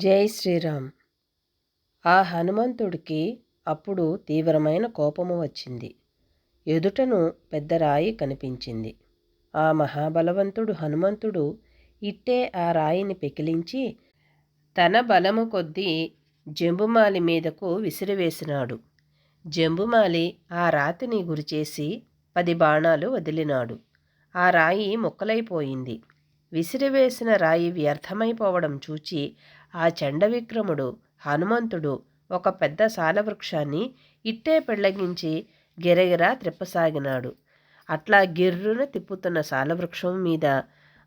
జై శ్రీరామ్. ఆ హనుమంతుడికి అప్పుడు తీవ్రమైన కోపము వచ్చింది. ఎదుటను పెద్ద రాయి కనిపించింది. ఆ మహాబలవంతుడు హనుమంతుడు ఇట్టే ఆ రాయిని పెకిలించి తన బలము కొద్దీ జంబుమాలి మీదకు విసిరివేసినాడు. జంబుమాలి ఆ రాతిని గురిచేసి 10 బాణాలు వదిలినాడు. ఆ రాయి ముక్కలైపోయింది. విసిరివేసిన రాయి వ్యర్థమైపోవడం చూచి ఆ చండవిక్రముడు హనుమంతుడు ఒక పెద్ద సాలవృక్షాన్ని ఇట్టే పెళ్లగించి గిరగిరా త్రిప్పసాగినాడు. అట్లా గిర్రున తిప్పుతున్న సాలవృక్షం మీద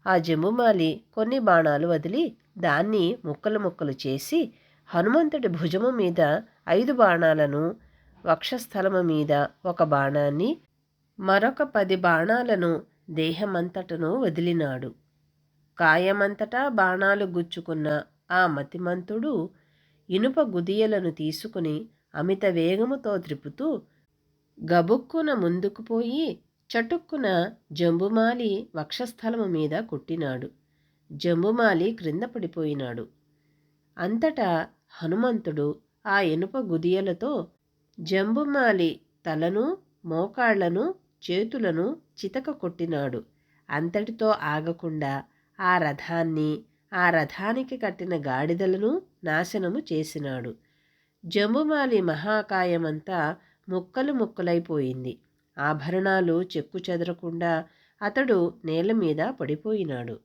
ఆ జంబుమాలి కొన్ని బాణాలు వదిలి దాన్ని ముక్కలు ముక్కలు చేసి హనుమంతుడి భుజము మీద 5 బాణాలను, వక్షస్థలము మీద 1 బాణాన్ని, మరొక 10 బాణాలను దేహమంతటను వదిలినాడు. కాయమంతటా బాణాలు గుచ్చుకున్న ఆ మతిమంతుడు ఇనుప గుదియలను తీసుకుని అమిత వేగముతో త్రిప్పుతూ గబుక్కున ముందుకు పోయి చటుక్కున జంబుమాలి వక్షస్థలము మీద కొట్టినాడు. జంబుమాలి క్రింద పడిపోయినాడు. అంతటా హనుమంతుడు ఆ ఇనుప గుదియలతో జంబుమాలి తలను, మోకాళ్లను, చేతులను చితక కొట్టినాడు. అంతటితో ఆగకుండా ఆ రథాన్ని, ఆ రథానికి కట్టిన గాడిదలను నాశనము చేసినాడు. జంబుమాలి మహాకాయమంతా ముక్కలు ముక్కలైపోయింది. ఆభరణాలు చెక్కు చెదరకుండా అతడు నేల మీద పడిపోయినాడు.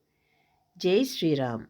జై శ్రీరామ్.